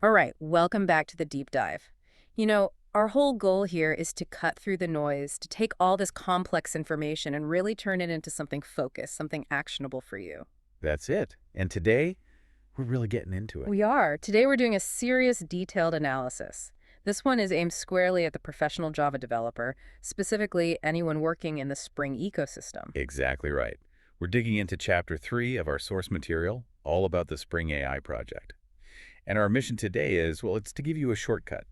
All right, welcome back to the deep dive. Our whole goal here is to cut through the noise, to take all this complex information and really turn it into something focused, something actionable for you. That's it. And today, we're really getting into it. We are. Today we're doing a serious, detailed analysis. This one is aimed squarely at the professional Java developer, specifically anyone working in the Spring ecosystem. Exactly right. We're digging into Chapter 3 of our source material, all about the Spring AI project. And our mission today is, well, it's to give you a shortcut,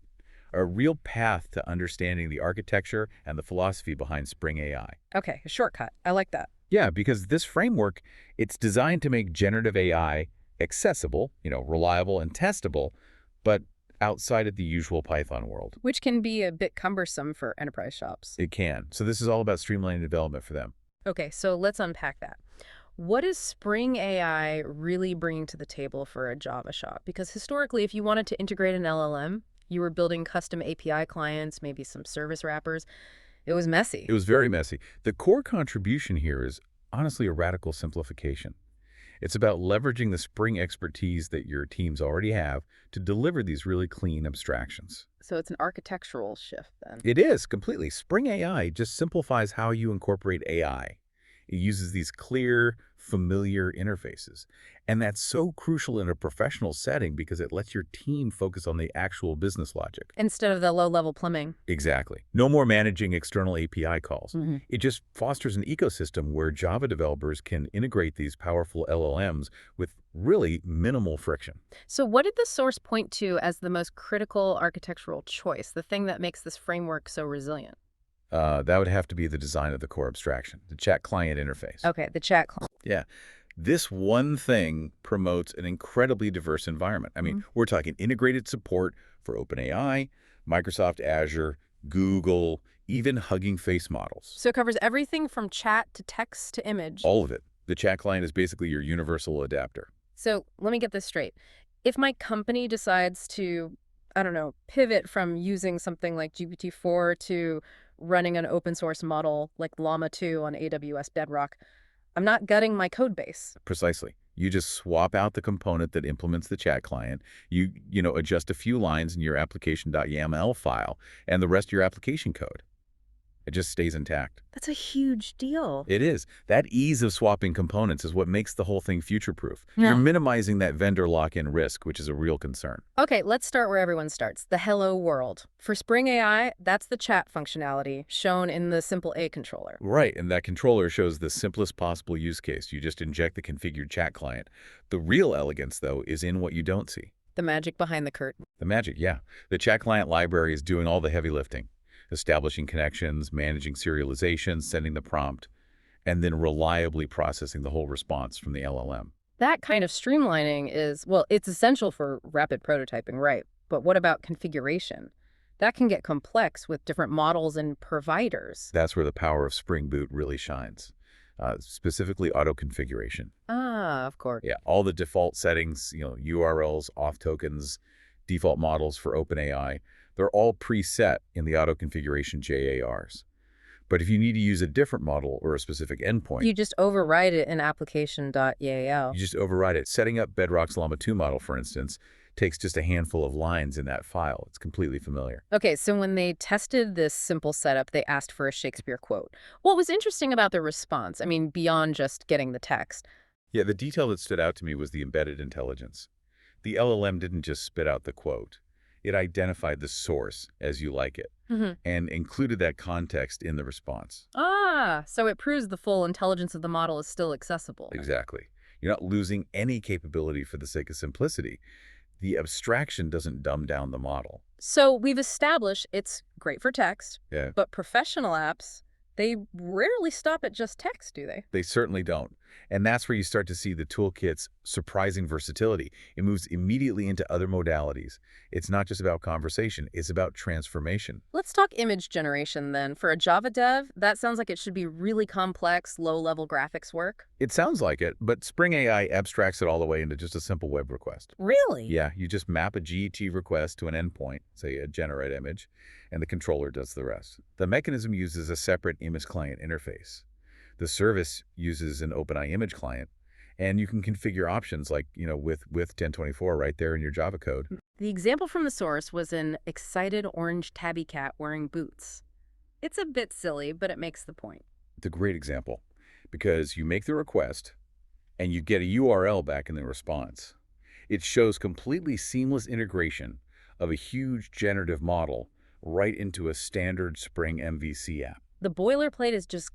a real path to understanding the architecture and the philosophy behind Spring AI. Okay, a shortcut. I like that. Yeah, because this framework, it's designed to make generative AI accessible, reliable and testable, but outside of the usual Python world. Which can be a bit cumbersome for enterprise shops. It can. So this is all about streamlining development for them. Okay, so let's unpack that. What is Spring AI really bringing to the table for a Java shop? Because historically, if you wanted to integrate an LLM, you were building custom API clients, maybe some service wrappers. It was messy. It was very messy. The core contribution here is honestly a radical simplification. It's about leveraging the Spring expertise that your teams already have to deliver these really clean abstractions. So it's an architectural shift then. It is, completely. Spring AI just simplifies how you incorporate AI. It uses these clear, familiar interfaces. And that's so crucial in a professional setting because it lets your team focus on the actual business logic. Instead of the low-level plumbing. Exactly. No more managing external API calls. hmm It just fosters an ecosystem where Java developers can integrate these powerful LLMs with really minimal friction. So what did the source point to as the most critical architectural choice, the thing that makes this framework so resilient? That would have to be the design of the core abstraction, the chat client interface. Okay, the chat client. Yeah. This one thing promotes an incredibly diverse environment. We're talking integrated support for OpenAI, Microsoft Azure, Google, even Hugging Face models. So it covers everything from chat to text to image. All of it. The chat client is basically your universal adapter. So let me get this straight. If my company decides to, I don't know, pivot from using something like GPT-4 to running an open source model like Llama 2 on AWS Bedrock, I'm not gutting my code base. Precisely. You just swap out the component that implements the chat client. You adjust a few lines in your application.yaml file and the rest of your application code. It just stays intact. That's a huge deal. It is. That ease of swapping components is what makes the whole thing future-proof. Yeah. You're minimizing that vendor lock-in risk, which is a real concern. Okay, let's start where everyone starts, the hello world. For Spring AI, that's the chat functionality shown in the simple A controller. Right, and that controller shows the simplest possible use case. You just inject the configured chat client. The real elegance, though, is in what you don't see. The magic behind the curtain. The magic, yeah. The chat client library is doing all the heavy lifting. Establishing connections, managing serialization, sending the prompt, and then reliably processing the whole response from the LLM. That kind of streamlining is, well, it's essential for rapid prototyping, right? But what about configuration? That can get complex with different models and providers. That's where the power of Spring Boot really shines, specifically auto-configuration. Ah, of course. Yeah, all the default settings, URLs, auth tokens, default models for OpenAI, they're all preset in the auto-configuration JARs. But if you need to use a different model or a specific endpoint, You just override it in application.yal. you just override it. Setting up Bedrock's Llama 2 model, for instance, takes just a handful of lines in that file. It's completely familiar. Okay, so when they tested this simple setup, they asked for a Shakespeare quote. What was interesting about the response? I mean, beyond just getting the text. Yeah, the detail that stood out to me was the embedded intelligence. The LLM didn't just spit out the quote. It identified the source as you like it and included that context in the response. Ah, so it proves the full intelligence of the model is still accessible. Exactly. You're not losing any capability for the sake of simplicity. The abstraction doesn't dumb down the model. So we've established it's great for text, Yeah, but professional apps, they rarely stop at just text, do they? they certainly don't. And that's where you start to see the toolkit's surprising versatility. It moves immediately into other modalities. It's not just about conversation, it's about transformation. Let's talk image generation then. For a Java dev, that sounds like it should be really complex, low-level graphics work. It sounds like it, but Spring AI abstracts it all the way into just a simple web request. Really? Yeah, you just map a GET request to an endpoint, say a generate image, and the controller does the rest. The mechanism uses a separate image client interface. The service uses an OpenAI image client, And you can configure options like, with 1024 right there in your Java code. The example from the source was an excited orange tabby cat wearing boots. It's a bit silly, but it makes the point. It's a great example because you make the request and you get a URL back in the response. It shows completely seamless integration of a huge generative model right into a standard Spring MVC app. The boilerplate is just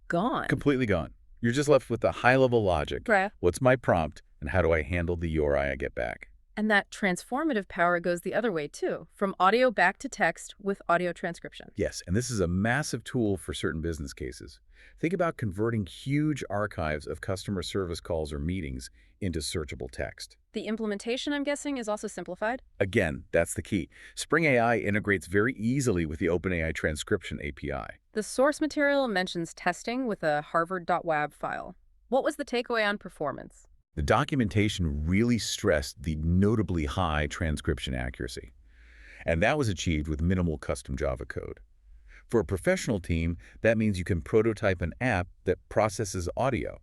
gone. Completely gone. You're just left with the high-level logic. Right. What's my prompt, and how do I handle the URI I get back? And that transformative power goes the other way, too, from audio back to text with audio transcription. Yes, and this is a massive tool for certain business cases. Think about converting huge archives of customer service calls or meetings into searchable text. The implementation, I'm guessing, is also simplified? Again, that's the key. Spring AI integrates very easily with the OpenAI transcription API. The source material mentions testing with a harvard.wab file. What was the takeaway on performance? The documentation really stressed the notably high transcription accuracy, and that was achieved with minimal custom Java code. For a professional team, that means you can prototype an app that processes audio,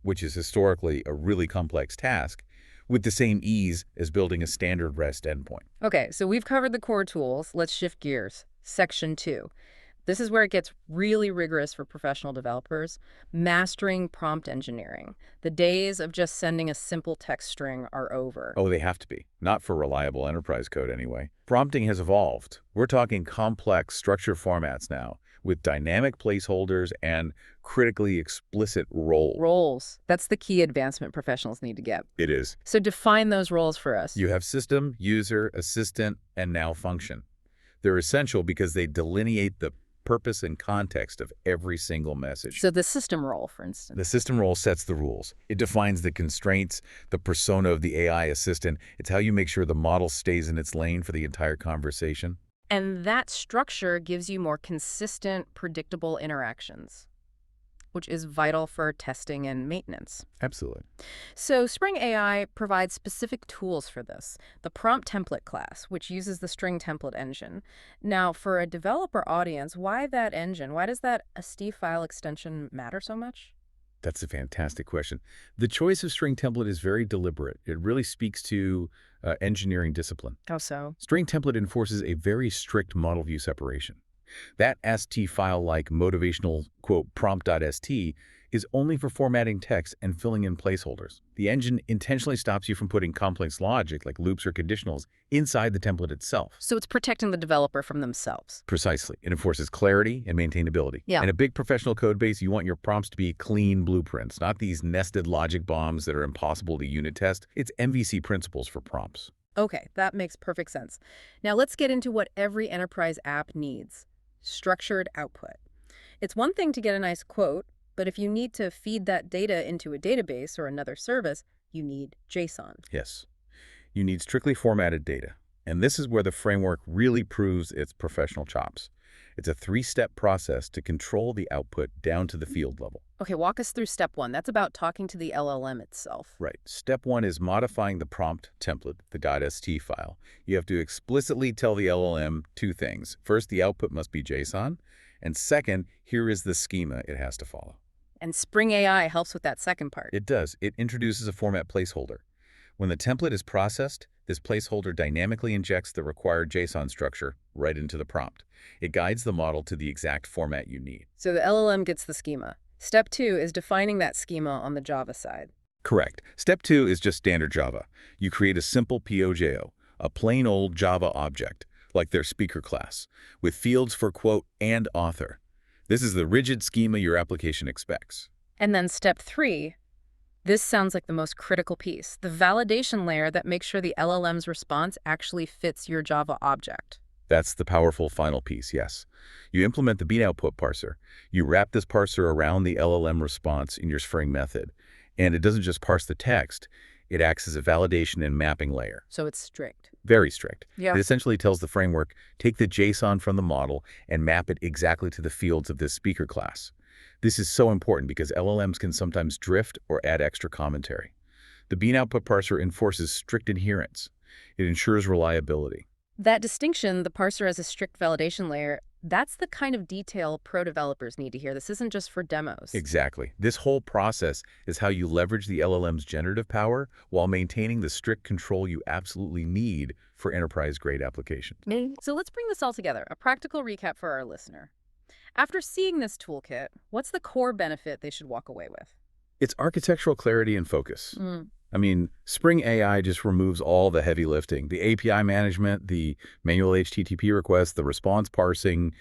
which is historically a really complex task, with the same ease as building a standard REST endpoint. Okay, so we've covered the core tools. Let's shift gears. Section 2. This is where it gets really rigorous for professional developers. Mastering prompt engineering. The days of just sending a simple text string are over. Oh, they have to be. Not for reliable enterprise code anyway. Prompting has evolved. We're talking complex structure formats now, with dynamic placeholders and critically explicit roles. Roles. That's the key advancement professionals need to get. It is. So define those roles for us. You have system, user, assistant, and now function. They're essential because they delineate the purpose and context of every single message. So the system role, for instance. The system role sets the rules. It defines the constraints, the persona of the AI assistant. It's how you make sure the model stays in its lane for the entire conversation. And that structure gives you more consistent, predictable interactions, which is vital for testing and maintenance. Absolutely. So Spring AI provides specific tools for this. The prompt template class, which uses the string template engine. Now, for a developer audience, why that engine? Why does that AST file extension matter so much? That's a fantastic question. The choice of string template is very deliberate. It really speaks to engineering discipline. How so? String template enforces a very strict model view separation. That ST file like motivational, quote, prompt.st is only for formatting text and filling in placeholders. The engine intentionally stops you from putting complex logic like loops or conditionals inside the template itself. So it's protecting the developer from themselves. Precisely. It enforces clarity and maintainability. Yeah. In a big professional code base, you want your prompts to be clean blueprints, not these nested logic bombs that are impossible to unit test. It's MVC principles for prompts. Okay, that makes perfect sense. Now let's get into what every enterprise app needs. Structured output. It's one thing to get a nice quote, but if you need to feed that data into a database or another service, you need JSON. Yes. You need strictly formatted data. And this is where the framework really proves its professional chops. It's a three-step process to control the output down to the field level. Okay, walk us through step 1. That's about talking to the LLM itself. Right. Step 1 is modifying the prompt template, the .st file. You have to explicitly tell the LLM two things. First, the output must be JSON. And second, here is the schema it has to follow. And Spring AI helps with that second part. It does. It introduces a format placeholder. When the template is processed, this placeholder dynamically injects the required JSON structure right into the prompt. It guides the model to the exact format you need. So the LLM gets the schema. Step 2 is defining that schema on the Java side. Correct. Step 2 is just standard Java. You create a simple POJO, a plain old Java object, like their speaker class, with fields for quote and author. This is the rigid schema your application expects. And then step 3, this sounds like the most critical piece, the validation layer that makes sure the LLM's response actually fits your Java object. That's the powerful final piece, yes. You implement the bean output parser. You wrap this parser around the LLM response in your Spring method. And it doesn't just parse the text, it acts as a validation and mapping layer. So it's strict. Very strict. Yeah. It essentially tells the framework, take the JSON from the model and map it exactly to the fields of this speaker class. This is so important because LLMs can sometimes drift or add extra commentary. The bean output parser enforces strict adherence. It ensures reliability. That distinction, the parser as a strict validation layer, That's the kind of detail pro developers need to hear. This isn't just for demos. Exactly. This whole process is how you leverage the LLM's generative power while maintaining the strict control you absolutely need for enterprise-grade applications. So let's bring this all together, a practical recap for our listener. After seeing this toolkit, what's the core benefit they should walk away with? It's architectural clarity and focus. Mm. I mean, Spring AI just removes all the heavy lifting, the API management, the manual HTTP requests, the response parsing,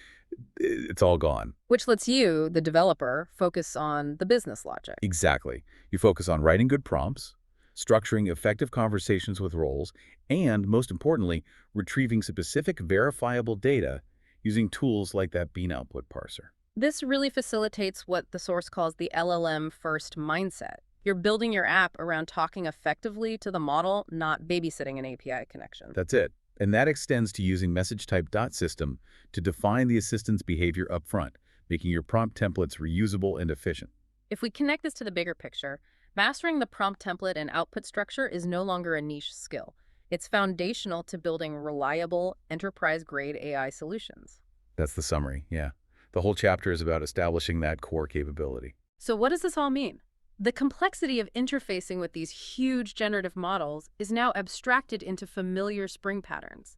it's all gone. Which lets you, the developer, focus on the business logic. Exactly. You focus on writing good prompts, structuring effective conversations with roles, and, most importantly, retrieving specific verifiable data using tools like that bean output parser. This really facilitates what the source calls the LLM first mindset. You're building your app around talking effectively to the model, not babysitting an API connection. That's it. And that extends to using message type dot system to define the assistant's behavior upfront, making your prompt templates reusable and efficient. If we connect this to the bigger picture, mastering the prompt template and output structure is no longer a niche skill. It's foundational to building reliable, enterprise-grade AI solutions. That's the summary, yeah. The whole chapter is about establishing that core capability. So what does this all mean? The complexity of interfacing with these huge generative models is now abstracted into familiar Spring patterns.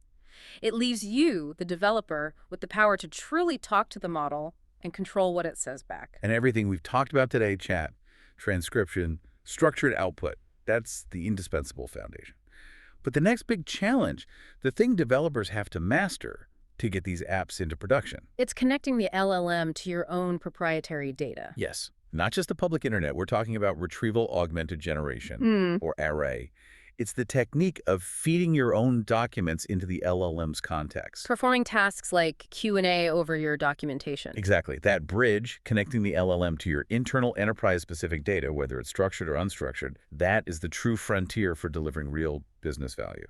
It leaves you, the developer, with the power to truly talk to the model and control what it says back. And everything we've talked about today, chat, transcription, structured output, that's the indispensable foundation. But the next big challenge, the thing developers have to master to get these apps into production. It's connecting the LLM to your own proprietary data. Yes, not just the public internet. We're talking about retrieval augmented generation, or array. It's the technique of feeding your own documents into the LLM's context. Performing tasks like Q&A over your documentation. Exactly. That bridge connecting the LLM to your internal enterprise-specific data, whether it's structured or unstructured, that is the true frontier for delivering real business value.